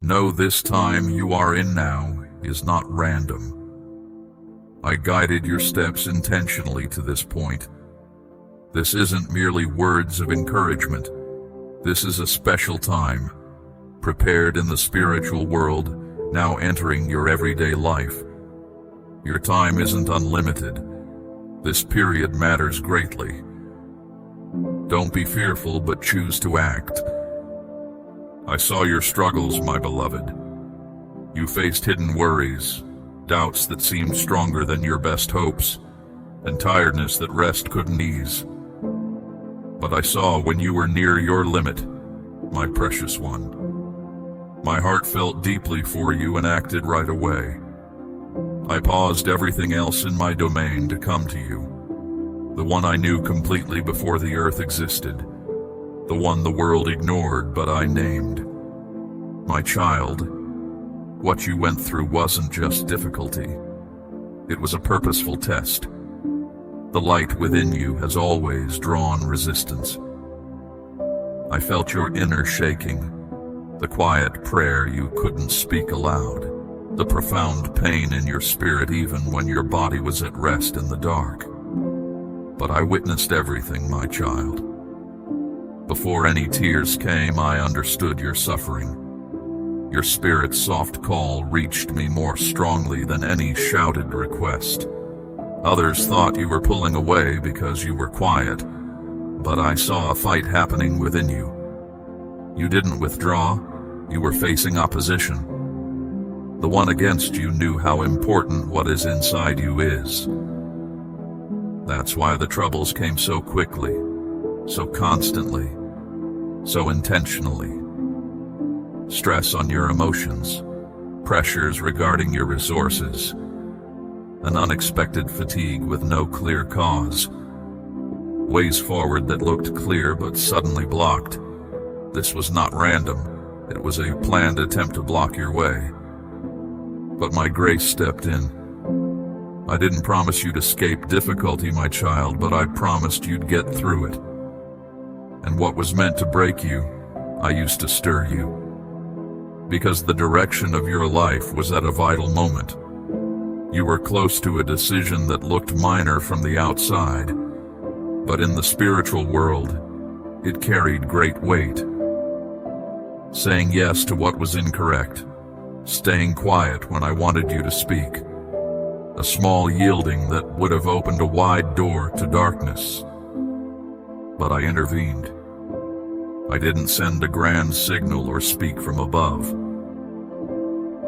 Know this time you are in now is not random. I guided your steps intentionally to this point. This isn't merely words of encouragement. This is a special time, prepared in the spiritual world, now entering your everyday life. Your time isn't unlimited. This period matters greatly. Don't be fearful, but choose to act. I saw your struggles, my beloved. You faced hidden worries, doubts that seemed stronger than your best hopes, and tiredness that rest couldn't ease. But I saw when you were near your limit, my precious one. My heart felt deeply for you and acted right away. I paused everything else in my domain to come to you, the one I knew completely before the earth existed, the one the world ignored but I named. My child, what you went through wasn't just difficulty. It was a purposeful test. The light within you has always drawn resistance. I felt your inner shaking, the quiet prayer you couldn't speak aloud, the profound pain in your spirit even when your body was at rest in the dark. But I witnessed everything, my child. Before any tears came, I understood your suffering. Your spirit's soft call reached me more strongly than any shouted request. Others thought you were pulling away because you were quiet, but I saw a fight happening within you. You didn't withdraw, you were facing opposition. The one against you knew how important what is inside you is. That's why the troubles came so quickly, so constantly, so intentionally. Stress on your emotions, pressures regarding your resources, an unexpected fatigue with no clear cause, ways forward that looked clear but suddenly blocked. This was not random, it was a planned attempt to block your way. But my grace stepped in. I didn't promise you'd escape difficulty, my child, but I promised you'd get through it. And what was meant to break you, I used to stir you. Because the direction of your life was at a vital moment. You were close to a decision that looked minor from the outside, but in the spiritual world, it carried great weight. Saying yes to what was incorrect, staying quiet when I wanted you to speak, a small yielding that would have opened a wide door to darkness. But I intervened. I didn't send a grand signal or speak from above.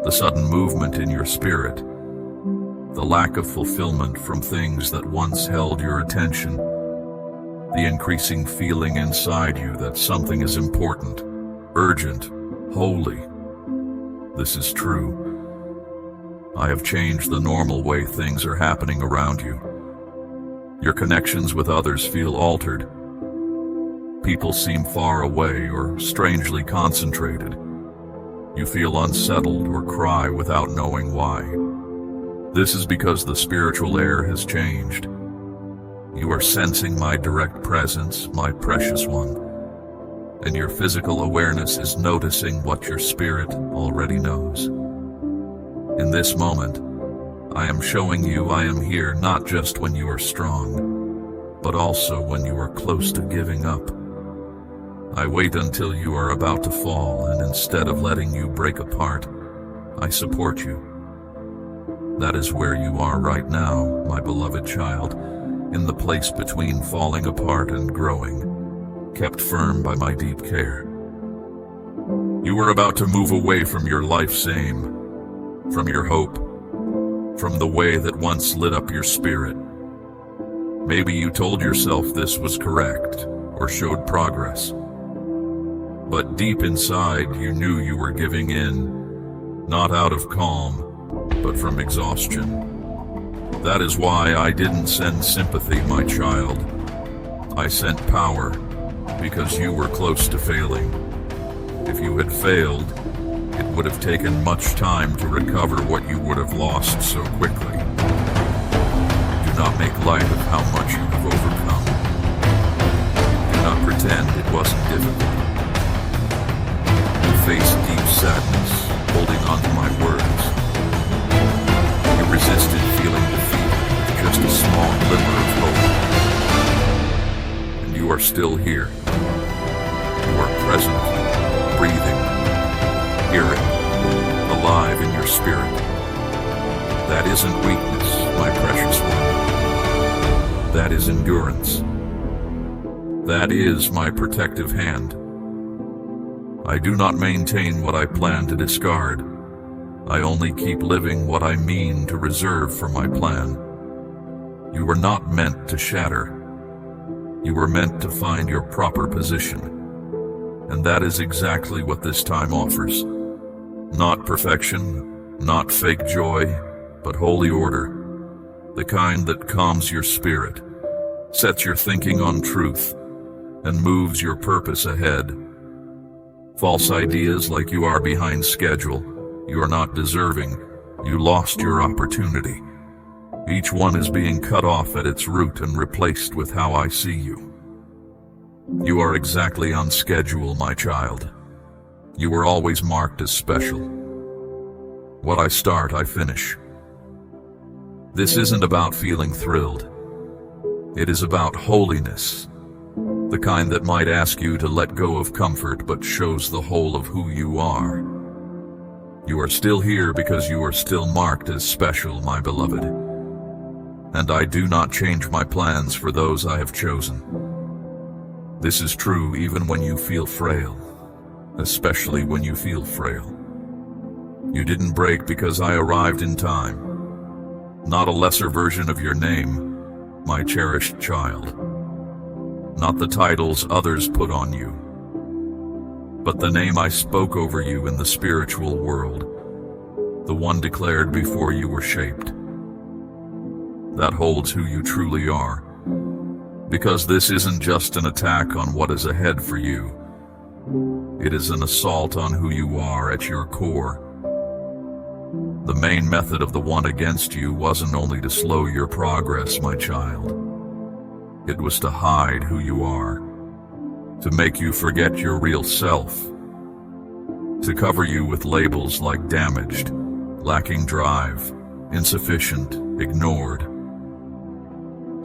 The sudden movement in your spirit, the lack of fulfillment from things that once held your attention, the increasing feeling inside you that something is important, urgent, holy. This is true. I have changed the normal way things are happening around you. Your connections with others feel altered. People seem far away or strangely concentrated. You feel unsettled or cry without knowing why. This is because the spiritual air has changed. You are sensing my direct presence, my precious one, and your physical awareness is noticing what your spirit already knows. In this moment, I am showing you I am here not just when you are strong, but also when you are close to giving up. I wait until you are about to fall, and instead of letting you break apart, I support you. That is where you are right now, my beloved child, in the place between falling apart and growing, kept firm by my deep care. You are about to move away from your life's aim, from your hope, from the way that once lit up your spirit. Maybe you told yourself this was correct, or showed progress. But deep inside, you knew you were giving in, not out of calm, but from exhaustion. That is why I didn't send sympathy, my child. I sent power, because you were close to failing. If you had failed, it would have taken much time to recover what you would have lost so quickly. Do not make light of how much you have overcome. Do not pretend it wasn't difficult. You faced deep sadness, holding on to my words. You resisted feeling defeat with just a small glimmer of hope. And you are still here. You are present, breathing, hearing, alive in your spirit. That isn't weakness, my precious one. That is endurance. That is my protective hand. I do not maintain what I plan to discard. I only keep living what I mean to reserve for my plan. You were not meant to shatter. You were meant to find your proper position. And that is exactly what this time offers. Not perfection, not fake joy, but holy order. The kind that calms your spirit, sets your thinking on truth, and moves your purpose ahead. False ideas like you are behind schedule, you are not deserving, you lost your opportunity. Each one is being cut off at its root and replaced with how I see you. You are exactly on schedule, my child. You were always marked as special. What I start, I finish. This isn't about feeling thrilled. It is about holiness. The kind that might ask you to let go of comfort but shows the whole of who you are. You are still here because you are still marked as special, my beloved. And I do not change my plans for those I have chosen. This is true even when you feel frail, especially when you feel frail. You didn't break because I arrived in time. Not a lesser version of your name, my cherished child. Not the titles others put on you, but the name I spoke over you in the spiritual world, the one declared before you were shaped. That holds who you truly are, because this isn't just an attack on what is ahead for you. It is an assault on who you are at your core. The main method of the one against you wasn't only to slow your progress, my child. It was to hide who you are, to make you forget your real self, to cover you with labels like damaged, lacking drive, insufficient, ignored.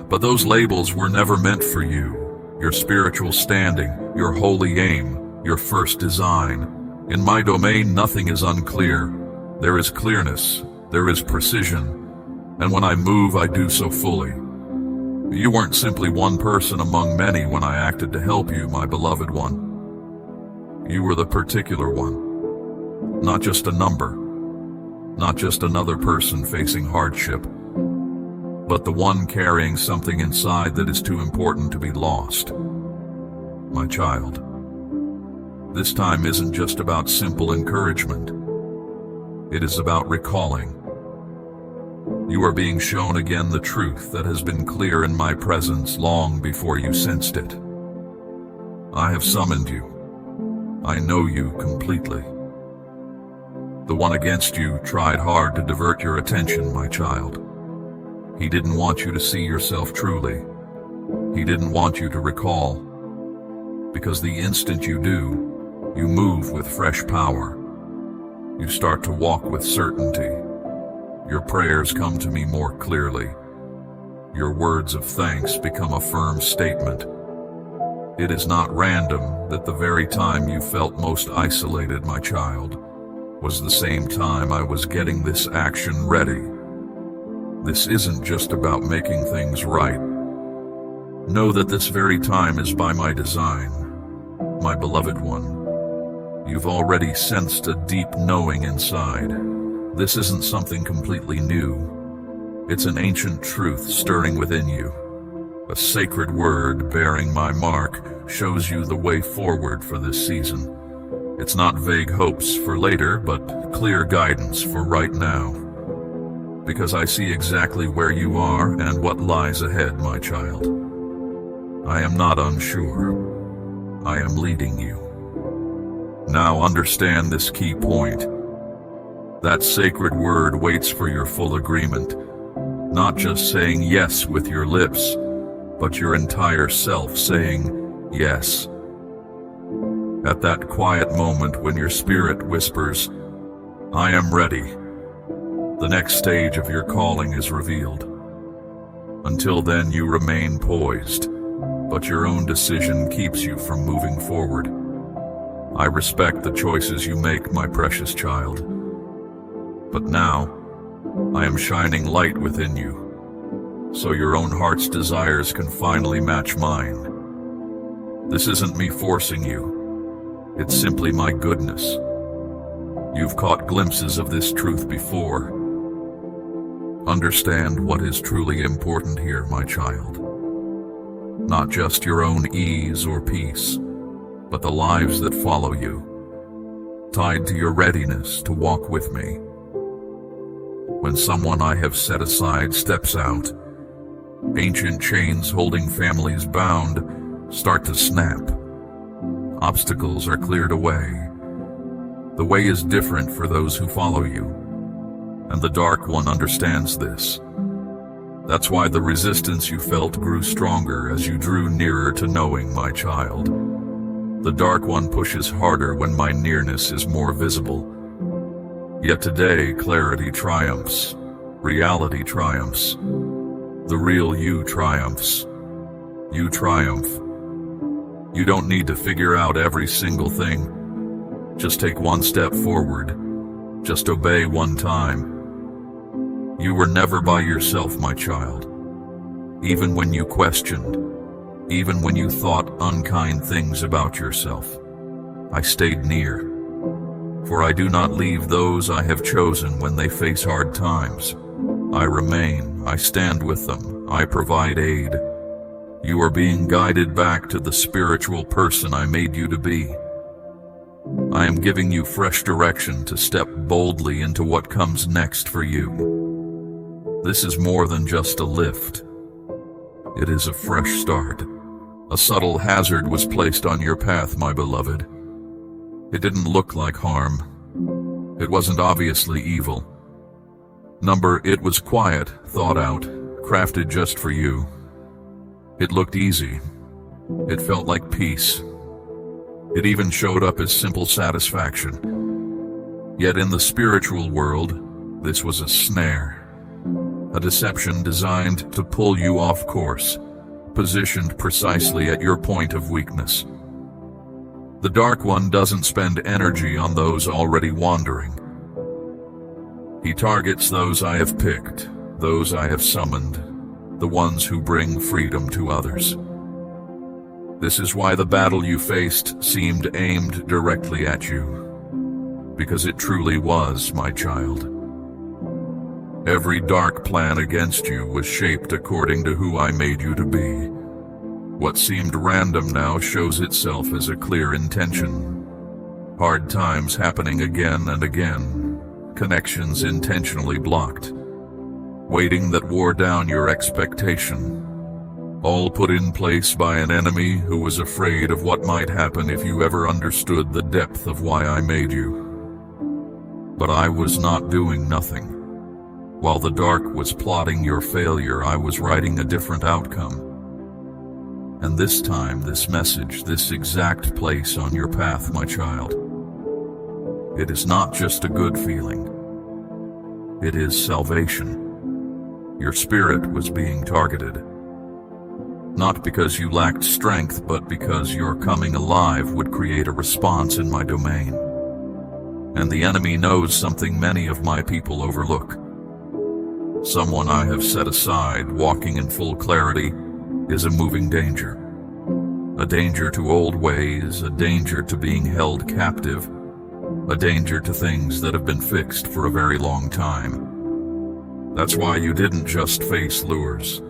But those labels were never meant for you, your spiritual standing, your holy aim, your first design. In my domain, nothing is unclear. There is clearness, there is precision, and when I move, I do so fully. You weren't simply one person among many when I acted to help you, my beloved one. You were the particular one. Not just a number. Not just another person facing hardship. But the one carrying something inside that is too important to be lost. My child. This time isn't just about simple encouragement. It is about recalling. You are being shown again the truth that has been clear in my presence long before you sensed it. I have summoned you. I know you completely. The one against you tried hard to divert your attention, my child. He didn't want you to see yourself truly. He didn't want you to recall. Because the instant you do, you move with fresh power. You start to walk with certainty. Your prayers come to me more clearly. Your words of thanks become a firm statement. It is not random that the very time you felt most isolated, my child, was the same time I was getting this action ready. This isn't just about making things right. Know that this very time is by my design, my beloved one. You've already sensed a deep knowing inside. This isn't something completely new. It's an ancient truth stirring within you. A sacred word bearing my mark shows you the way forward for this season. It's not vague hopes for later, but clear guidance for right now. Because I see exactly where you are and what lies ahead, my child. I am not unsure. I am leading you. Now understand this key point. That sacred word waits for your full agreement, not just saying yes with your lips, but your entire self saying yes. At that quiet moment when your spirit whispers, I am ready. The next stage of your calling is revealed. Until then, you remain poised, but your own decision keeps you from moving forward. I respect the choices you make, my precious child. But now, I am shining light within you, so your own heart's desires can finally match mine. This isn't me forcing you. It's simply my goodness. You've caught glimpses of this truth before. Understand what is truly important here, my child. Not just your own ease or peace, but the lives that follow you, tied to your readiness to walk with me. When someone I have set aside steps out, ancient chains holding families bound start to snap. Obstacles are cleared away. The way is different for those who follow you, and the Dark One understands this. That's why the resistance you felt grew stronger as you drew nearer to knowing, my child. The Dark One pushes harder when my nearness is more visible. Yet today, clarity triumphs, reality triumphs, the real you triumphs. You triumph. You don't need to figure out every single thing. Just take one step forward. Just obey one time. You were never by yourself, my child. Even when you questioned, even when you thought unkind things about yourself, I stayed near. For I do not leave those I have chosen when they face hard times. I remain, I stand with them, I provide aid. You are being guided back to the spiritual person I made you to be. I am giving you fresh direction to step boldly into what comes next for you. This is more than just a lift. It is a fresh start. A subtle hazard was placed on your path, my beloved. It didn't look like harm. It wasn't obviously evil. It was quiet, thought out, crafted just for you. It looked easy. It felt like peace. It even showed up as simple satisfaction. Yet in the spiritual world, this was a snare, a deception designed to pull you off course, positioned precisely at your point of weakness. The Dark One doesn't spend energy on those already wandering. He targets those I have picked, those I have summoned, the ones who bring freedom to others. This is why the battle you faced seemed aimed directly at you, because it truly was, my child. Every dark plan against you was shaped according to who I made you to be. What seemed random now shows itself as a clear intention. Hard times happening again and again, connections intentionally blocked, waiting that wore down your expectation. All put in place by an enemy who was afraid of what might happen if you ever understood the depth of why I made you. But I was not doing nothing. While the dark was plotting your failure, I was writing a different outcome. And this time, this message, this exact place on your path, my child, it is not just a good feeling. It is salvation. Your spirit was being targeted. Not because you lacked strength, but because your coming alive would create a response in my domain. And the enemy knows something many of my people overlook. Someone I have set aside, walking in full clarity, is a moving danger. A danger to old ways, a danger to being held captive, a danger to things that have been fixed for a very long time. That's why you didn't just face lures.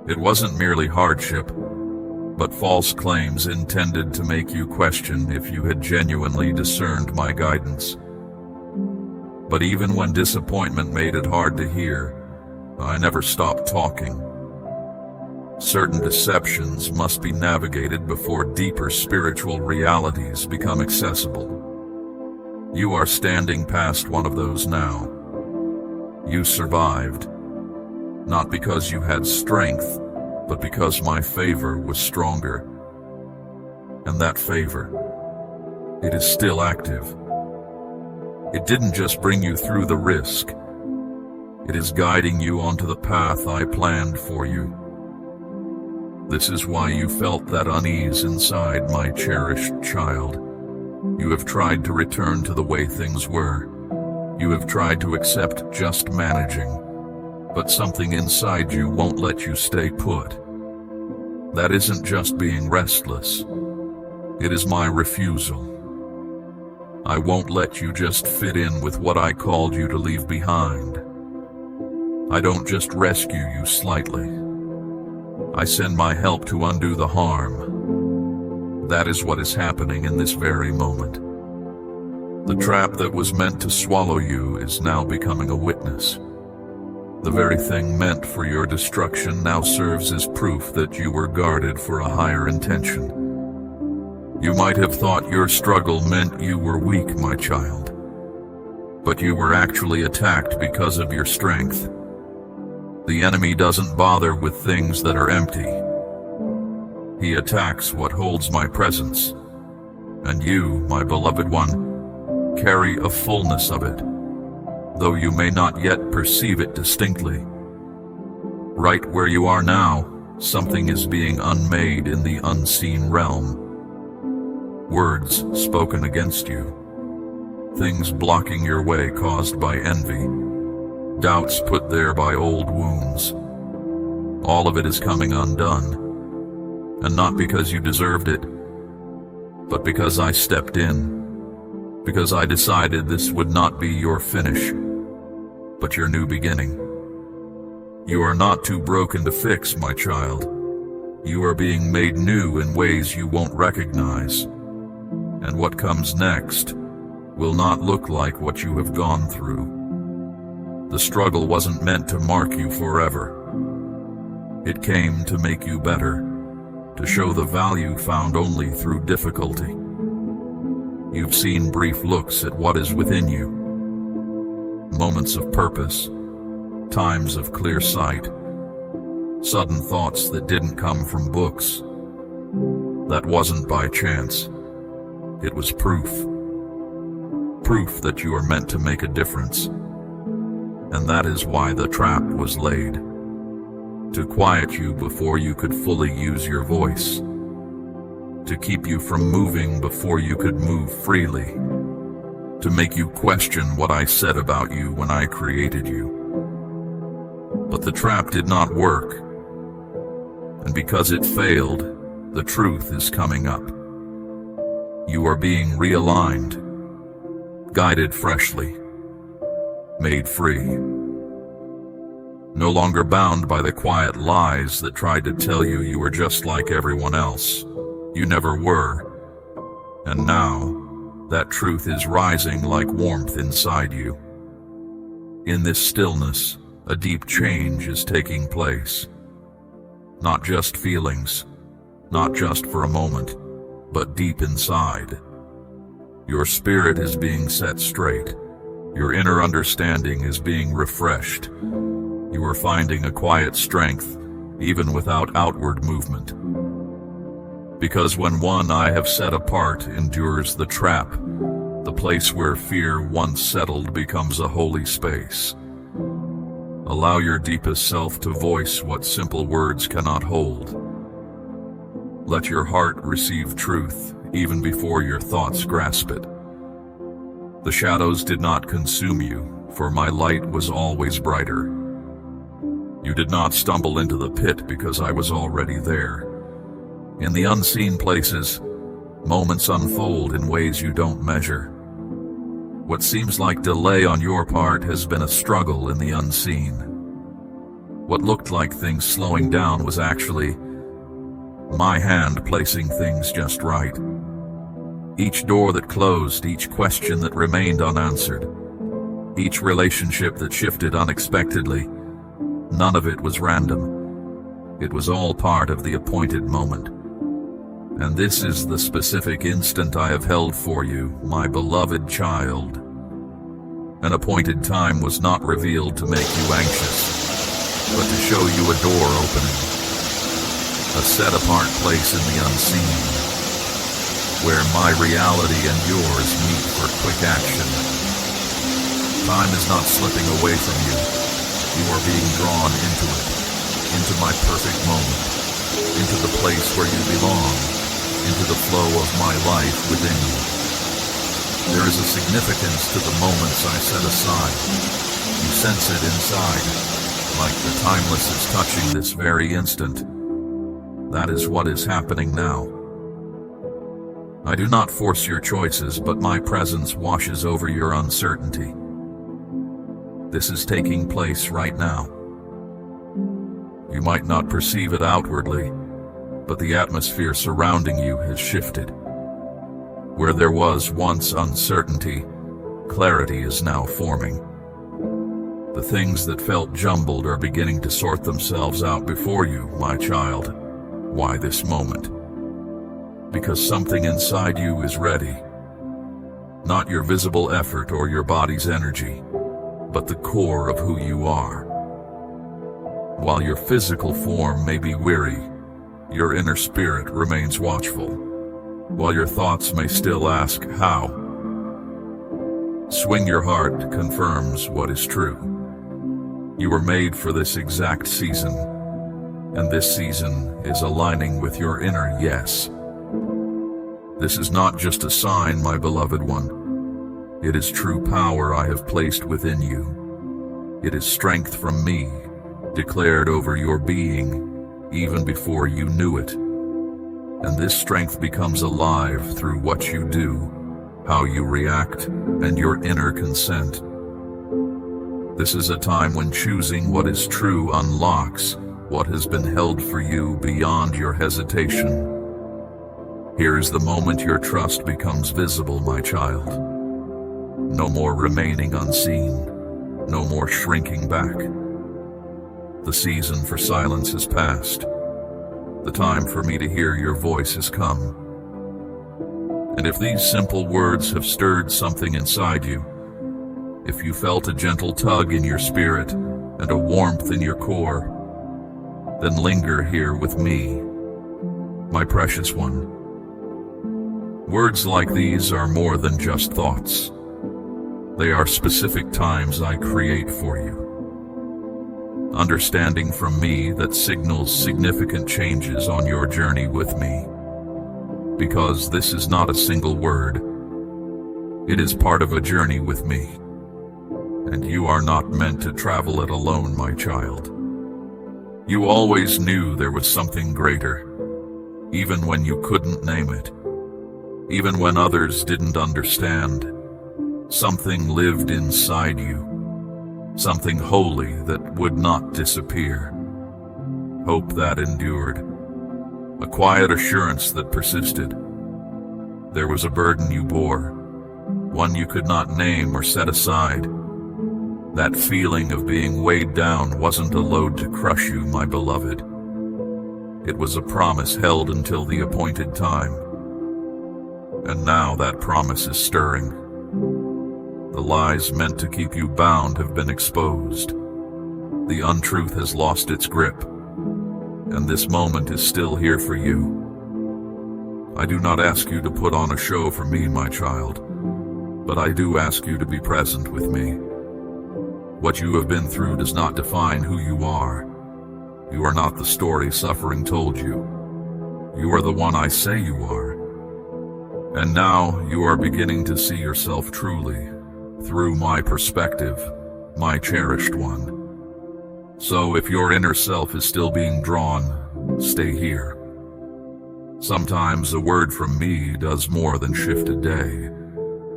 It wasn't merely hardship, but false claims intended to make you question if you had genuinely discerned my guidance. But even when disappointment made it hard to hear, I never stopped talking. Certain deceptions must be navigated before deeper spiritual realities become accessible. You are standing past one of those now. You survived. Not because you had strength, but because my favor was stronger. And that favor, it is still active. It didn't just bring you through the risk. It is guiding you onto the path I planned for you. This is why you felt that unease inside, my cherished child. You have tried to return to the way things were. You have tried to accept just managing, but something inside you won't let you stay put. That isn't just being restless. It is my refusal. I won't let you just fit in with what I called you to leave behind. I don't just rescue you slightly. I send my help to undo the harm. That is what is happening in this very moment. The trap that was meant to swallow you is now becoming a witness. The very thing meant for your destruction now serves as proof that you were guarded for a higher intention. You might have thought your struggle meant you were weak, my child, but you were actually attacked because of your strength. The enemy doesn't bother with things that are empty. He attacks what holds my presence, and you, my beloved one, carry a fullness of it, though you may not yet perceive it distinctly. Right where you are now, something is being unmade in the unseen realm. Words spoken against you, things blocking your way caused by envy, doubts put there by old wounds. All of it is coming undone, and not because you deserved it, but because I stepped in, because I decided this would not be your finish, but your new beginning. You are not too broken to fix, my child. You are being made new in ways you won't recognize, and what comes next will not look like what you have gone through. The struggle wasn't meant to mark you forever. It came to make you better, to show the value found only through difficulty. You've seen brief looks at what is within you, moments of purpose, times of clear sight, sudden thoughts that didn't come from books. That wasn't by chance. It was proof. Proof that you are meant to make a difference. And that is why the trap was laid. To quiet you before you could fully use your voice. To keep you from moving before you could move freely. To make you question what I said about you when I created you. But the trap did not work. And because it failed, the truth is coming up. You are being realigned, guided freshly, made free. No longer bound by the quiet lies that tried to tell you you were just like everyone else. You never were. And now, that truth is rising like warmth inside you. In this stillness, a deep change is taking place. Not just feelings, not just for a moment, but deep inside. Your spirit is being set straight. Your inner understanding is being refreshed. You are finding a quiet strength, even without outward movement. Because when one I have set apart endures the trap, the place where fear once settled becomes a holy space. Allow your deepest self to voice what simple words cannot hold. Let your heart receive truth even before your thoughts grasp it. The shadows did not consume you, for my light was always brighter. You did not stumble into the pit because I was already there. In the unseen places, moments unfold in ways you don't measure. What seems like delay on your part has been a struggle in the unseen. What looked like things slowing down was actually my hand placing things just right. Each door that closed, each question that remained unanswered, each relationship that shifted unexpectedly, none of it was random. It was all part of the appointed moment. And this is the specific instant I have held for you, my beloved child. An appointed time was not revealed to make you anxious, but to show you a door opening, a set-apart place in the unseen, where my reality and yours meet for quick action. Time is not slipping away from you. You are being drawn into my perfect moment, into the place where you belong, into the flow of my life within you. There is a significance to the moments I set aside. You sense it inside, like the timeless is touching this very instant. That is what is happening now. I do not force your choices, but my presence washes over your uncertainty. This is taking place right now. You might not perceive it outwardly, but the atmosphere surrounding you has shifted. Where there was once uncertainty, clarity is now forming. The things that felt jumbled are beginning to sort themselves out before you, my child. Why this moment? Because something inside you is ready. Not your visible effort or your body's energy, but the core of who you are. While your physical form may be weary, your inner spirit remains watchful. While your thoughts may still ask, how? Swing your heart confirms what is true. You were made for this exact season, and this season is aligning with your inner yes. This is not just a sign, my beloved one. It is true power I have placed within you. It is strength from me, declared over your being, even before you knew it. And this strength becomes alive through what you do, how you react, and your inner consent. This is a time when choosing what is true unlocks what has been held for you beyond your hesitation. Here is the moment your trust becomes visible, my child. No more remaining unseen, no more shrinking back. The season for silence has passed. The time for me to hear your voice has come. And if these simple words have stirred something inside you, if you felt a gentle tug in your spirit and a warmth in your core, then linger here with me, my precious one. Words like these are more than just thoughts. They are specific times I create for you. Understanding from me that signals significant changes on your journey with me. Because this is not a single word. It is part of a journey with me. And you are not meant to travel it alone, my child. You always knew there was something greater, even when you couldn't name it. Even when others didn't understand, something lived inside you, something holy that would not disappear. Hope that endured, a quiet assurance that persisted. There was a burden you bore, one you could not name or set aside. That feeling of being weighed down wasn't a load to crush you, my beloved. It was a promise held until the appointed time. And now that promise is stirring. The lies meant to keep you bound have been exposed. The untruth has lost its grip. And this moment is still here for you. I do not ask you to put on a show for me, my child, but I do ask you to be present with me. What you have been through does not define who you are. You are not the story suffering told you. You are the one I say you are. And now you are beginning to see yourself truly, through my perspective, my cherished one. So if your inner self is still being drawn, stay here. Sometimes a word from me does more than shift a day.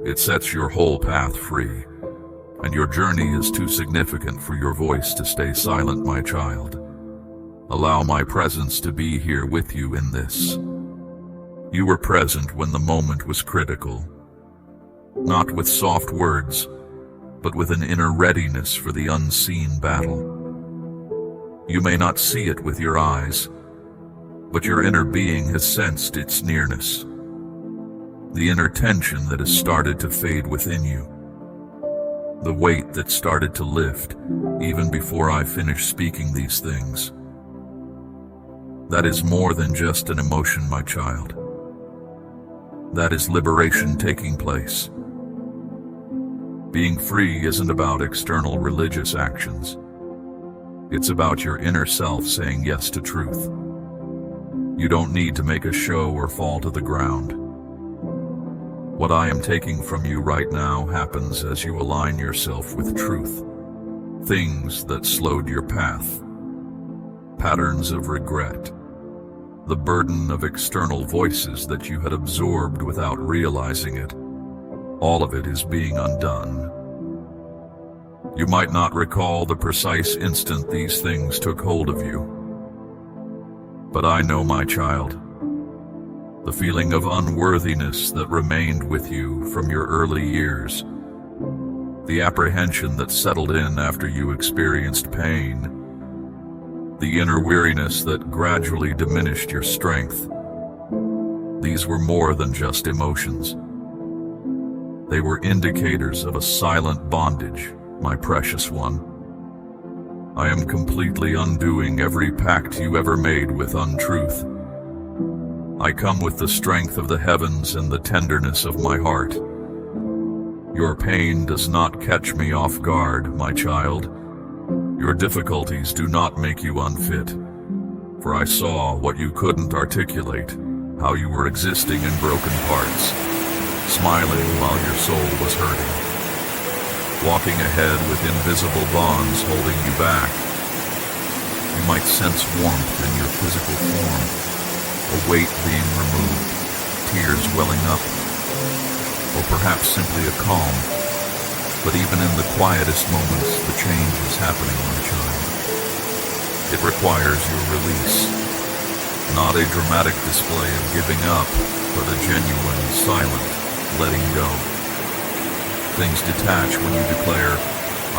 It sets your whole path free, and your journey is too significant for your voice to stay silent, my child. Allow my presence to be here with you in this. You were present when the moment was critical, not with soft words, but with an inner readiness for the unseen battle. You may not see it with your eyes, but your inner being has sensed its nearness. The inner tension that has started to fade within you. The weight that started to lift even before I finished speaking these things. That is more than just an emotion, my child. That is liberation taking place. Being free isn't about external religious actions. It's about your inner self saying yes to truth. You don't need to make a show or fall to the ground. What I am taking from you right now happens as you align yourself with truth. Things that slowed your path, patterns of regret, the burden of external voices that you had absorbed without realizing it. All of it is being undone. You might not recall the precise instant these things took hold of you, but I know, my child, the feeling of unworthiness that remained with you from your early years, the apprehension that settled in after you experienced pain, the inner weariness that gradually diminished your strength. These were more than just emotions. They were indicators of a silent bondage, my precious one. I am completely undoing every pact you ever made with untruth. I come with the strength of the heavens and the tenderness of my heart. Your pain does not catch me off guard, my child. Your difficulties do not make you unfit, for I saw what you couldn't articulate, how you were existing in broken parts, smiling while your soul was hurting, walking ahead with invisible bonds holding you back. You might sense warmth in your physical form, a weight being removed, tears welling up, or perhaps simply a calm. But even in the quietest moments, the change is happening, my child. It requires your release, not a dramatic display of giving up, but a genuine, silent letting go. Things detach when you declare,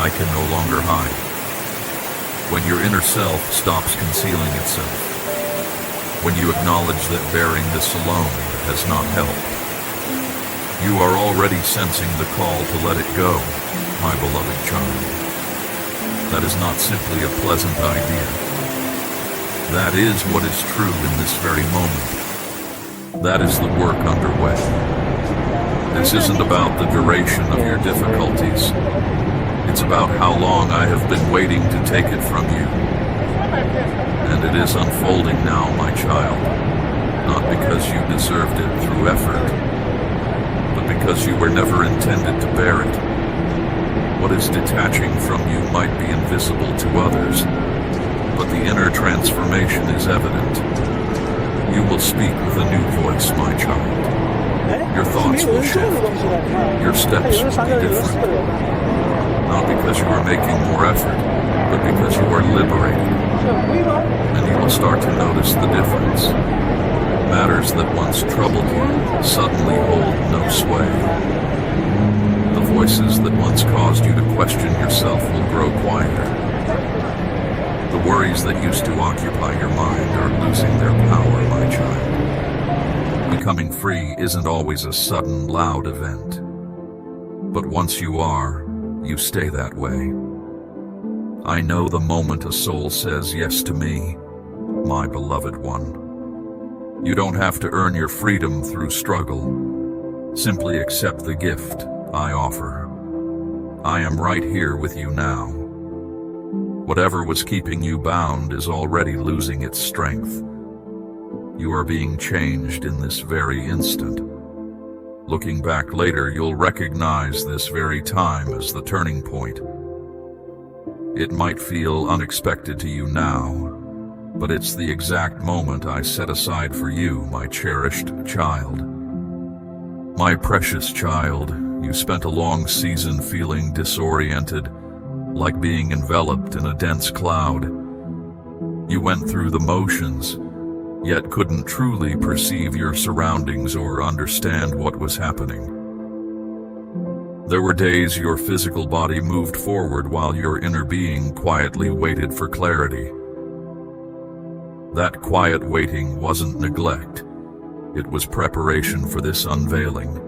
I can no longer hide. When your inner self stops concealing itself. When you acknowledge that bearing this alone has not helped. You are already sensing the call to let it go, my beloved child. That is not simply a pleasant idea. That is what is true in this very moment. That is the work underway. This isn't about the duration of your difficulties. It's about how long I have been waiting to take it from you. And it is unfolding now, my child, not because you deserved it through effort, but because you were never intended to bear it. What is detaching from you might be invisible to others, but the inner transformation is evident. You will speak with a new voice, my child. Your thoughts will shift. Your steps will be different. Not because you are making more effort, but because you are liberated. And you will start to notice the difference. Matters that once troubled you suddenly hold no sway. The voices that once caused you to question yourself will grow quieter. The worries that used to occupy your mind are losing their power, my child. Becoming free isn't always a sudden, loud event. But once you are, you stay that way. I know the moment a soul says yes to me, my beloved one. You don't have to earn your freedom through struggle. Simply accept the gift I offer. I am right here with you now. Whatever was keeping you bound is already losing its strength. You are being changed in this very instant. Looking back later, you'll recognize this very time as the turning point. It might feel unexpected to you now, but it's the exact moment I set aside for you, my cherished child. My precious child, you spent a long season feeling disoriented, like being enveloped in a dense cloud. You went through the motions, yet couldn't truly perceive your surroundings or understand what was happening. There were days your physical body moved forward while your inner being quietly waited for clarity. That quiet waiting wasn't neglect. It was preparation for this unveiling.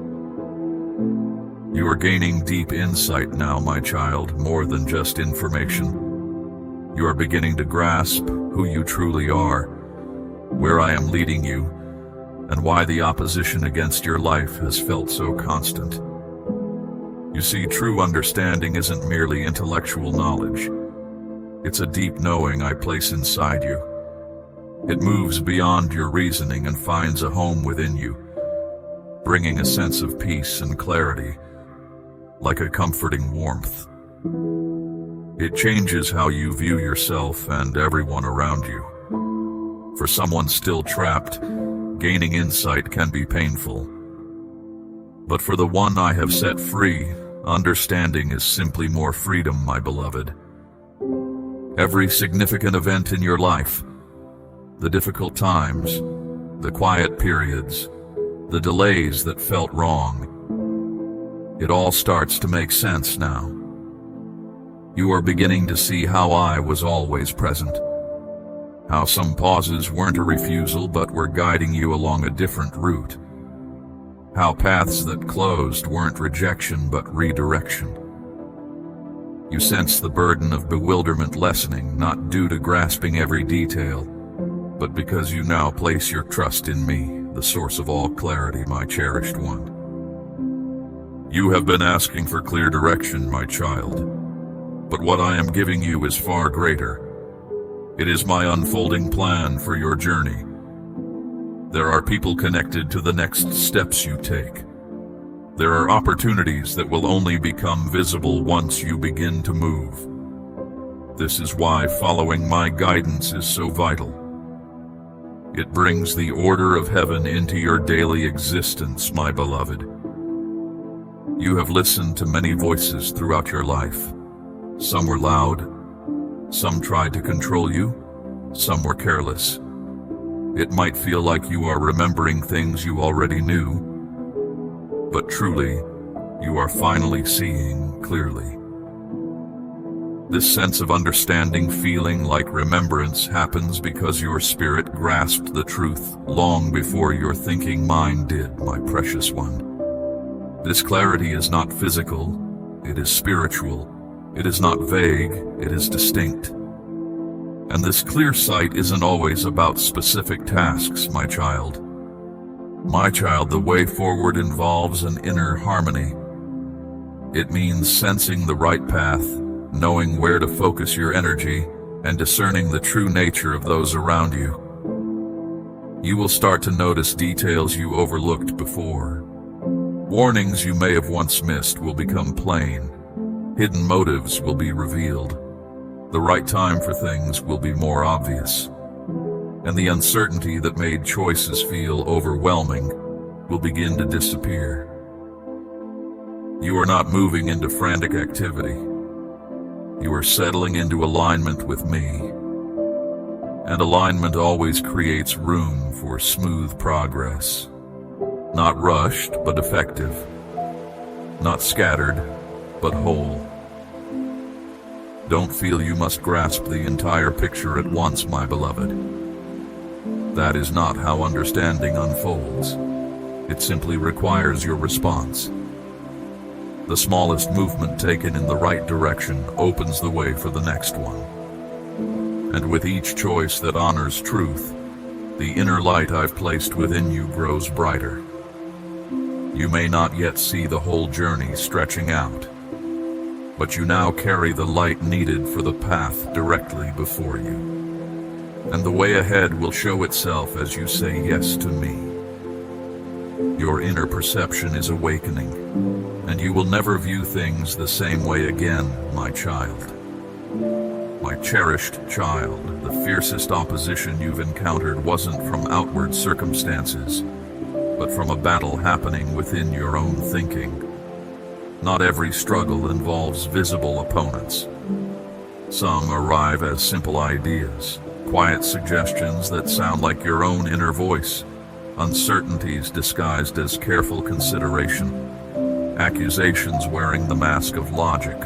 You are gaining deep insight now, my child, more than just information. You are beginning to grasp who you truly are, where I am leading you, and why the opposition against your life has felt so constant. You You see, true understanding isn't merely intellectual knowledge. It's a deep knowing I place inside you. It moves beyond your reasoning and finds a home within you, bringing a sense of peace and clarity, like a comforting warmth. It changes how you view yourself and everyone around you. For someone still trapped, gaining insight can be painful. But for the one I have set free, understanding is simply more freedom, my beloved. Every significant event in your life, the difficult times, the quiet periods, the delays that felt wrong, it all starts to make sense now. You are beginning to see how I was always present, how some pauses weren't a refusal but were guiding you along a different route, how paths that closed weren't rejection but redirection. You sense the burden of bewilderment lessening, not due to grasping every detail, but because you now place your trust in me, the source of all clarity, my cherished one. You have been asking for clear direction, my child, but what I am giving you is far greater. It is my unfolding plan for your journey. There are people connected to the next steps you take. There are opportunities that will only become visible once you begin to move. This is why following my guidance is so vital. It brings the order of heaven into your daily existence, my beloved. You have listened to many voices throughout your life. Some were loud, some tried to control you, some were careless. It might feel like you are remembering things you already knew, but truly, you are finally seeing clearly. This sense of understanding, feeling like remembrance, happens because your spirit grasped the truth long before your thinking mind did, my precious one. This clarity is not physical, it is spiritual. It is not vague, it is distinct. And this clear sight isn't always about specific tasks, my child. My child, the way forward involves an inner harmony. It means sensing the right path, knowing where to focus your energy, and discerning the true nature of those around you. You will start to notice details you overlooked before. Warnings you may have once missed will become plain. Hidden motives will be revealed. The right time for things will be more obvious. And the uncertainty that made choices feel overwhelming will begin to disappear. You are not moving into frantic activity. You are settling into alignment with me. And alignment always creates room for smooth progress. Not rushed, but effective. Not scattered, but whole. Don't feel you must grasp the entire picture at once, my beloved. That is not how understanding unfolds. It simply requires your response. The smallest movement taken in the right direction opens the way for the next one. And with each choice that honors truth, the inner light I've placed within you grows brighter. You may not yet see the whole journey stretching out, but you now carry the light needed for the path directly before you. And the way ahead will show itself as you say yes to me. Your inner perception is awakening, and you will never view things the same way again, my child. My cherished child, the fiercest opposition you've encountered wasn't from outward circumstances, but from a battle happening within your own thinking. Not every struggle involves visible opponents. Some arrive as simple ideas, quiet suggestions that sound like your own inner voice, uncertainties disguised as careful consideration, accusations wearing the mask of logic.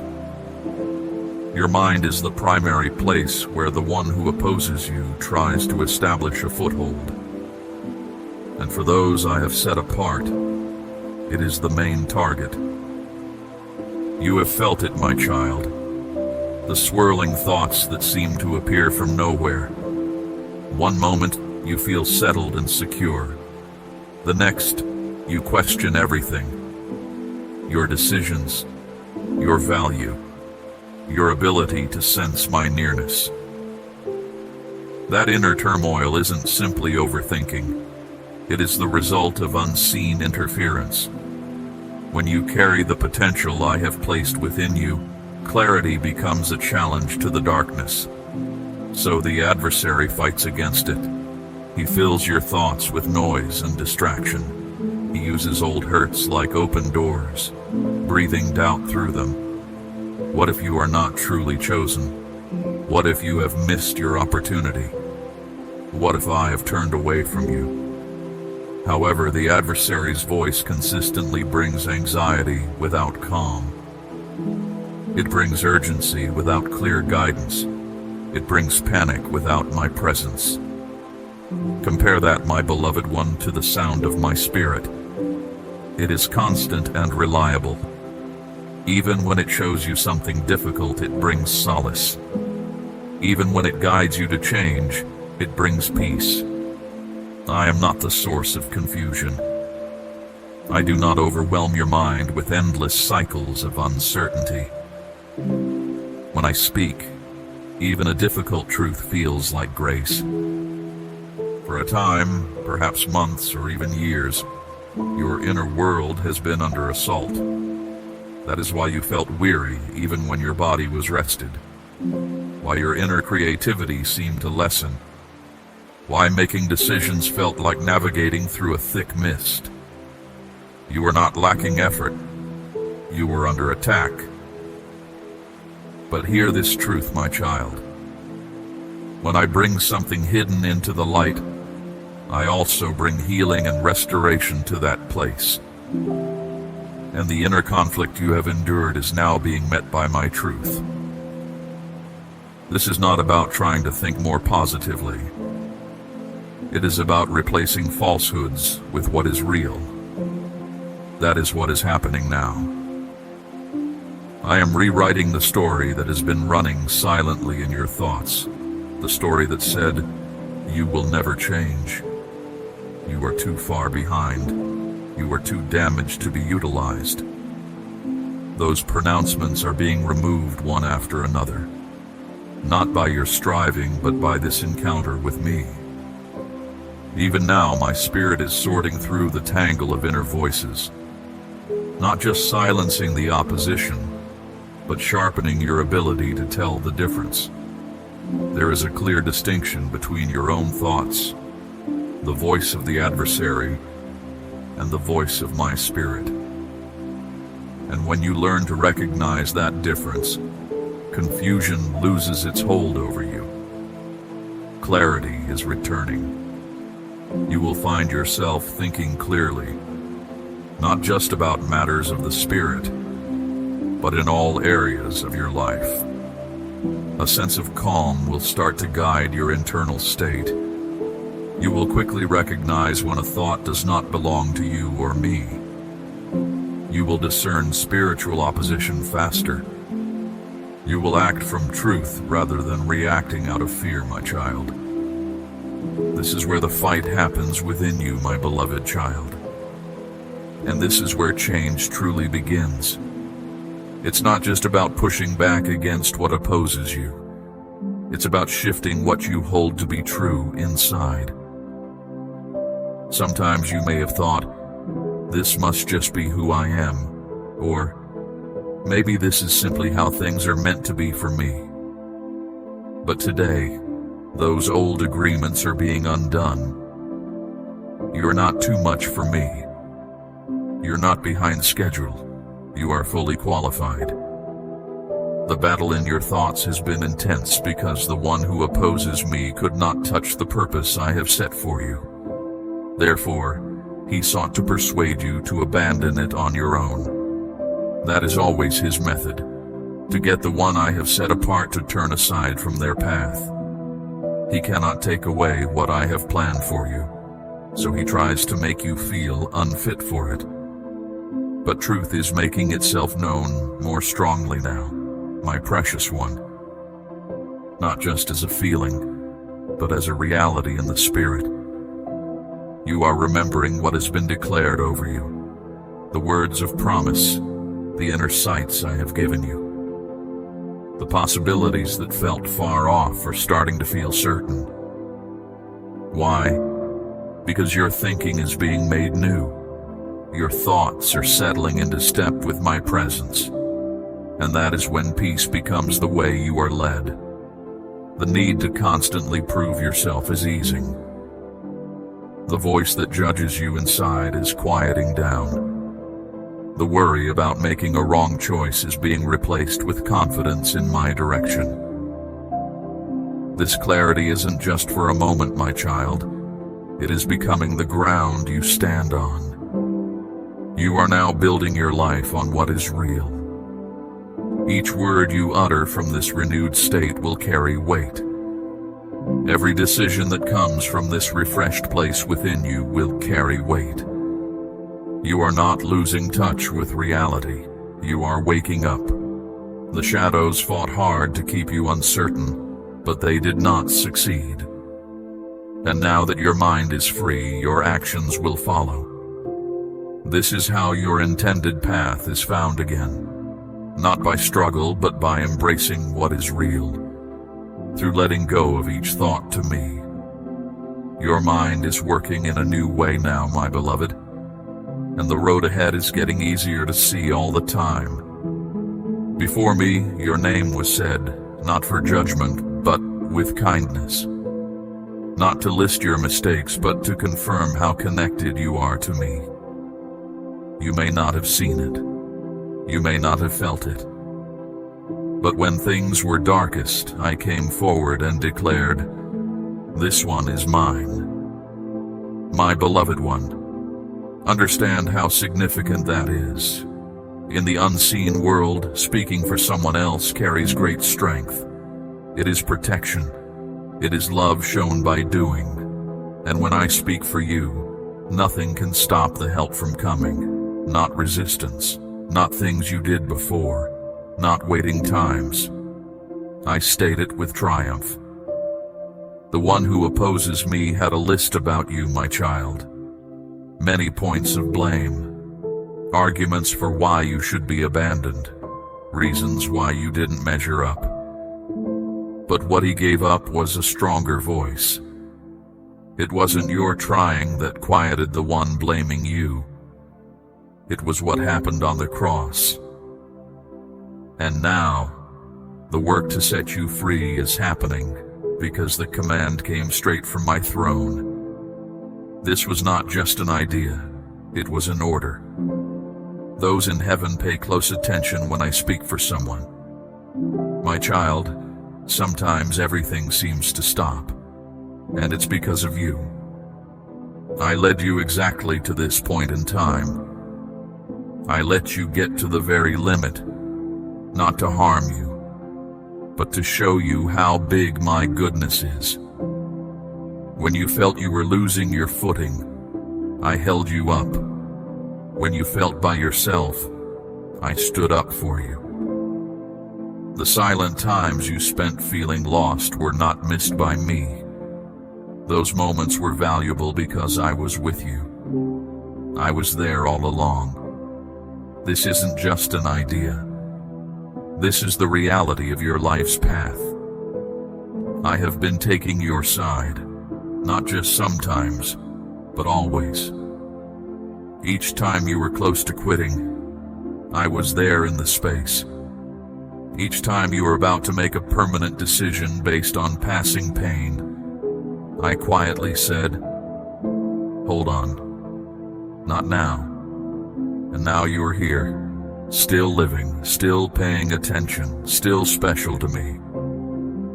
Your mind is the primary place where the one who opposes you tries to establish a foothold. And for those I have set apart, it is the main target. You have felt it, my child. The swirling thoughts that seem to appear from nowhere. One moment, you feel settled and secure. The next, you question everything. Your decisions, your value, your ability to sense my nearness. That inner turmoil isn't simply overthinking. It is the result of unseen interference. When you carry the potential I have placed within you, clarity becomes a challenge to the darkness. So the adversary fights against it. He fills your thoughts with noise and distraction. He uses old hurts like open doors, breathing doubt through them. What if you are not truly chosen? What if you have missed your opportunity? What if I have turned away from you? However, the adversary's voice consistently brings anxiety without calm. It brings urgency without clear guidance. It brings panic without my presence. Compare that, my beloved one, to the sound of my spirit. It is constant and reliable. Even when it shows you something difficult, it brings solace. Even when it guides you to change, it brings peace. I am not the source of confusion. I do not overwhelm your mind with endless cycles of uncertainty. When I speak, even a difficult truth feels like grace. For a time, perhaps months or even years, your inner world has been under assault. That is why you felt weary even when your body was rested. Why your inner creativity seemed to lessen. Why making decisions felt like navigating through a thick mist. You were not lacking effort. You were under attack. But hear this truth, my child. When I bring something hidden into the light, I also bring healing and restoration to that place. And the inner conflict you have endured is now being met by my truth. This is not about trying to think more positively. It is about replacing falsehoods with what is real. That is what is happening now. I am rewriting the story that has been running silently in your thoughts. The story that said, you will never change. You are too far behind. You are too damaged to be utilized. Those pronouncements are being removed one after another. Not by your striving, but by this encounter with me. Even now, my spirit is sorting through the tangle of inner voices. Not just silencing the opposition, but sharpening your ability to tell the difference. There is a clear distinction between your own thoughts, the voice of the adversary, and the voice of my spirit. And when you learn to recognize that difference, confusion loses its hold over you. Clarity is returning. You will find yourself thinking clearly, not just about matters of the spirit, but in all areas of your life. A sense of calm will start to guide your internal state. You will quickly recognize when a thought does not belong to you or me. You will discern spiritual opposition faster. You will act from truth rather than reacting out of fear, my child. This is where the fight happens within you, my beloved child. And this is where change truly begins. It's not just about pushing back against what opposes you. It's about shifting what you hold to be true inside. Sometimes you may have thought, this must just be who I am, or maybe this is simply how things are meant to be for me. But today, those old agreements are being undone. You're not too much for me. You're not behind schedule. You are fully qualified. The battle in your thoughts has been intense because the one who opposes me could not touch the purpose I have set for you. Therefore, he sought to persuade you to abandon it on your own. That is always his method, to get the one I have set apart to turn aside from their path. He cannot take away what I have planned for you, so he tries to make you feel unfit for it. But truth is making itself known more strongly now, my precious one. Not just as a feeling, but as a reality in the spirit. You are remembering what has been declared over you, the words of promise, the inner sights I have given you. The possibilities that felt far off are starting to feel certain. Why? Because your thinking is being made new. Your thoughts are settling into step with my presence. And that is when peace becomes the way you are led. The need to constantly prove yourself is easing. The voice that judges you inside is quieting down. The worry about making a wrong choice is being replaced with confidence in my direction. This clarity isn't just for a moment, my child. It is becoming the ground you stand on. You are now building your life on what is real. Each word you utter from this renewed state will carry weight. Every decision that comes from this refreshed place within you will carry weight. You are not losing touch with reality. You are waking up. The shadows fought hard to keep you uncertain, but they did not succeed. And now that your mind is free, your actions will follow. This is how your intended path is found again. Not by struggle, but by embracing what is real. Through letting go of each thought to me. Your mind is working in a new way now, my beloved. And the road ahead is getting easier to see all the time. Before me, your name was said, not for judgment, but with kindness. Not to list your mistakes, but to confirm how connected you are to me. You may not have seen it. You may not have felt it. But when things were darkest, I came forward and declared, "This one is mine. My beloved one." Understand how significant that is. In the unseen world, speaking for someone else carries great strength. It is protection. It is love shown by doing. And when I speak for you, nothing can stop the help from coming. Not resistance, not things you did before, not waiting times. I state it with triumph. The one who opposes me had a list about you, my child. Many points of blame. Arguments for why you should be abandoned. Reasons why you didn't measure up. But what he gave up was a stronger voice. It wasn't your trying that quieted the one blaming you. It was what happened on the cross. And now, the work to set you free is happening, because the command came straight from my throne. This was not just an idea, it was an order. Those in heaven pay close attention when I speak for someone. My child, sometimes everything seems to stop, and it's because of you. I led you exactly to this point in time. I let you get to the very limit, not to harm you, but to show you how big my goodness is. When you felt you were losing your footing, I held you up. When you felt by yourself, I stood up for you. The silent times you spent feeling lost were not missed by me. Those moments were valuable because I was with you. I was there all along. This isn't just an idea. This is the reality of your life's path. I have been taking your side, not just sometimes, but always. Each time you were close to quitting, I was there in the space. Each time you were about to make a permanent decision based on passing pain, I quietly said, "Hold on, not now." And now you are here, still living, still paying attention, still special to me.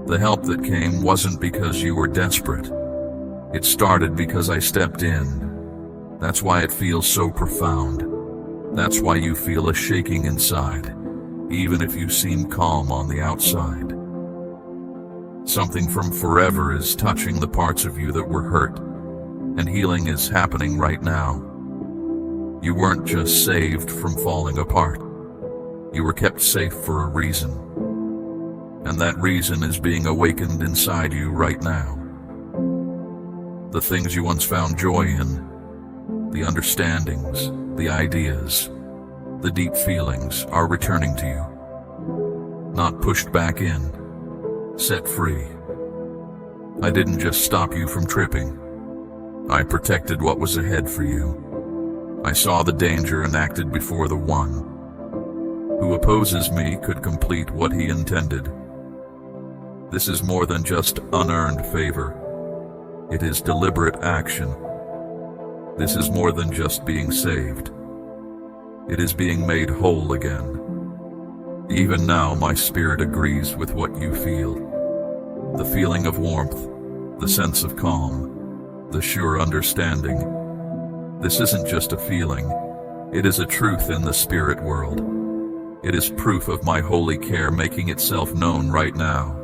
The help that came wasn't because you were desperate. It started because I stepped in. That's why it feels so profound. That's why you feel a shaking inside, even if you seem calm on the outside. Something from forever is touching the parts of you that were hurt, and healing is happening right now. You weren't just saved from falling apart. You were kept safe for a reason. And that reason is being awakened inside you right now. The things you once found joy in, the understandings, the ideas, The deep feelings are returning to you, not pushed back in, set free. I didn't just stop you from tripping. I protected what was ahead for you. I saw the danger and acted before the one who opposes me could complete what he intended. This is more than just unearned favor. It is deliberate action. This is more than just being saved. It is being made whole again. Even now, my spirit agrees with what you feel. The feeling of warmth, the sense of calm, the sure understanding. This isn't just a feeling. It is a truth in the spirit world. It is proof of my holy care making itself known right now.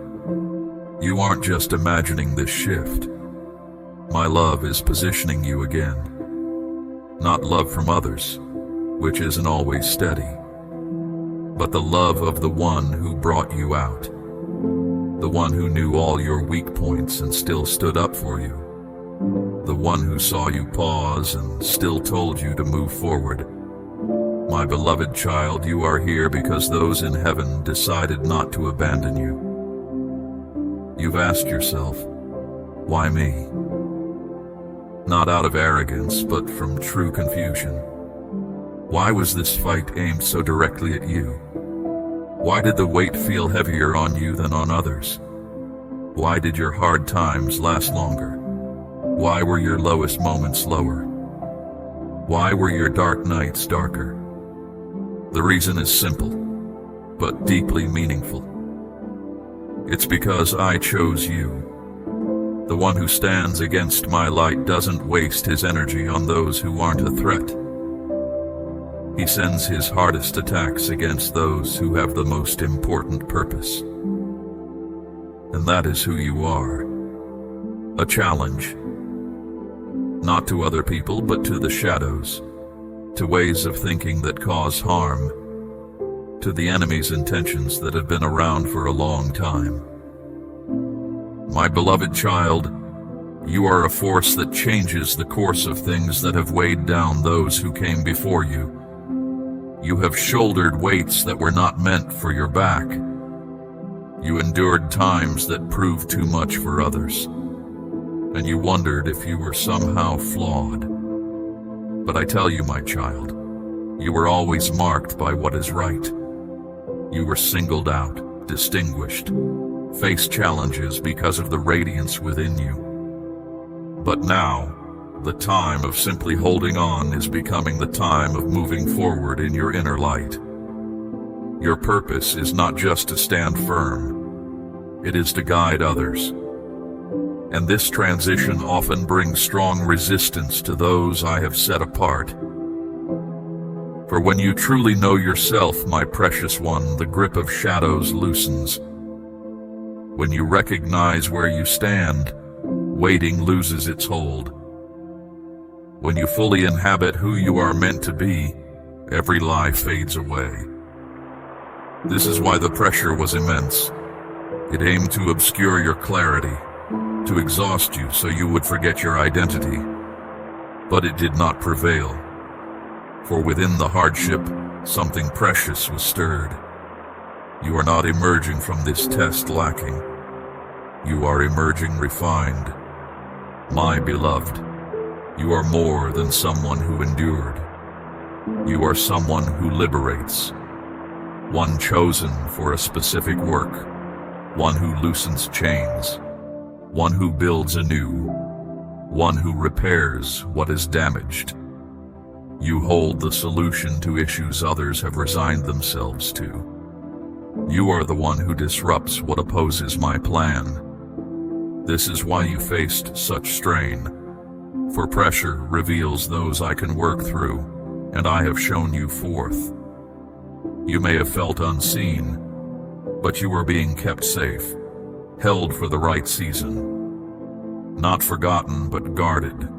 You aren't just imagining this shift. My love is positioning you again. Not love from others, which isn't always steady, but the love of the one who brought you out. The one who knew all your weak points and still stood up for you. The one who saw you pause and still told you to move forward. My beloved child, you are here because those in heaven decided not to abandon you. You've asked yourself, why me? Not out of arrogance, but from true confusion. Why was this fight aimed so directly at you? Why did the weight feel heavier on you than on others? Why did your hard times last longer? Why were your lowest moments lower? Why were your dark nights darker? The reason is simple, but deeply meaningful. It's because I chose you. The one who stands against my light doesn't waste his energy on those who aren't a threat. He sends his hardest attacks against those who have the most important purpose. And that is who you are. A challenge. Not to other people, but to the shadows. To ways of thinking that cause harm. To the enemy's intentions that have been around for a long time. My beloved child, you are a force that changes the course of things that have weighed down those who came before you. You have shouldered weights that were not meant for your back. You endured times that proved too much for others, and you wondered if you were somehow flawed. But I tell you, my child, you were always marked by what is right. You were singled out, distinguished, faced challenges because of the radiance within you. But now, the time of simply holding on is becoming the time of moving forward in your inner light. Your purpose is not just to stand firm, it is to guide others. And this transition often brings strong resistance to those I have set apart. For when you truly know yourself, my precious one, the grip of shadows loosens. When you recognize where you stand, waiting loses its hold. When you fully inhabit who you are meant to be, every lie fades away. This is why the pressure was immense. It aimed to obscure your clarity, to exhaust you so you would forget your identity. But it did not prevail. For within the hardship, something precious was stirred. You are not emerging from this test lacking. You are emerging refined. My beloved, you are more than someone who endured. You are someone who liberates. One chosen for a specific work. One who loosens chains. One who builds anew. One who repairs what is damaged. You hold the solution to issues others have resigned themselves to. You are the one who disrupts what opposes my plan. This is why you faced such strain. For pressure reveals those I can work through, and I have shown you forth. You may have felt unseen, but you were being kept safe, held for the right season. Not forgotten, but guarded.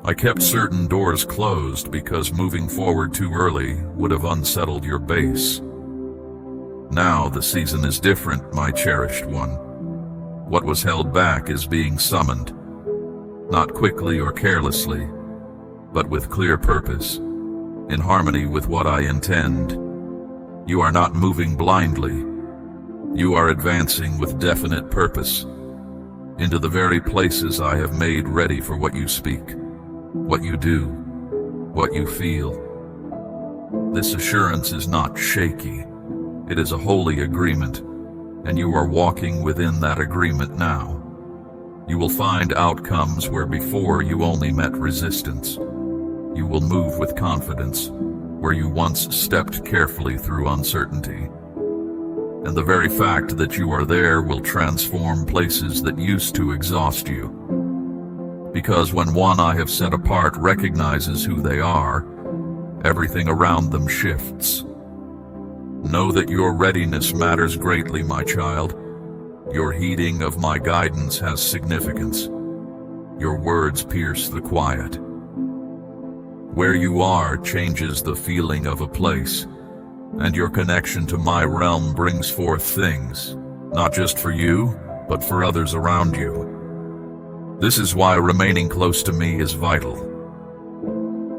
I kept certain doors closed because moving forward too early would have unsettled your base. Now the season is different, my cherished one. What was held back is being summoned, not quickly or carelessly, but with clear purpose. in harmony with what I intend. You are not moving blindly. You are advancing with definite purpose into the very places I have made ready for what you speak, what you do, what you feel. This assurance is not shaky. It is a holy agreement, and you are walking within that agreement now. You will find outcomes where before you only met resistance. You will move with confidence where you once stepped carefully through uncertainty. And the very fact that you are there will transform places that used to exhaust you. Because when one I have set apart recognizes who they are, everything around them shifts. Know that your readiness matters greatly, my child. Your heeding of my guidance has significance. Your words pierce the quiet. Where you are changes the feeling of a place, and your connection to my realm brings forth things, not just for you, but for others around you. This is why remaining close to me is vital.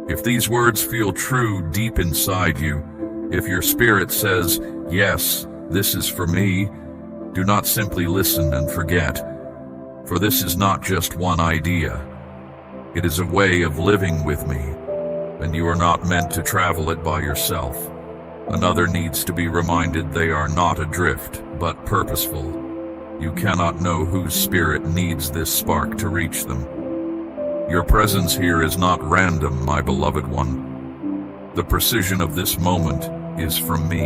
If these words feel true deep inside you, if your spirit says, yes, this is for me, do not simply listen and forget, for this is not just one idea. It is a way of living with me, and you are not meant to travel it by yourself. Another needs to be reminded they are not adrift, but purposeful. You cannot know whose spirit needs this spark to reach them. Your presence here is not random, my beloved one. The precision of this moment is from me.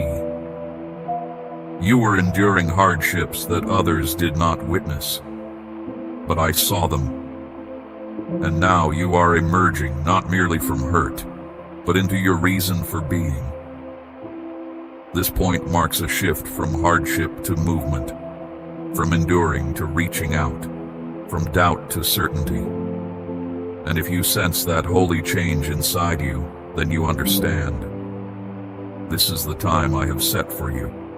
You were enduring hardships that others did not witness, but I saw them. And now you are emerging not merely from hurt, but into your reason for being. This point marks a shift from hardship to movement, from enduring to reaching out, from doubt to certainty. And if you sense that holy change inside you, then you understand. This is the time I have set for you.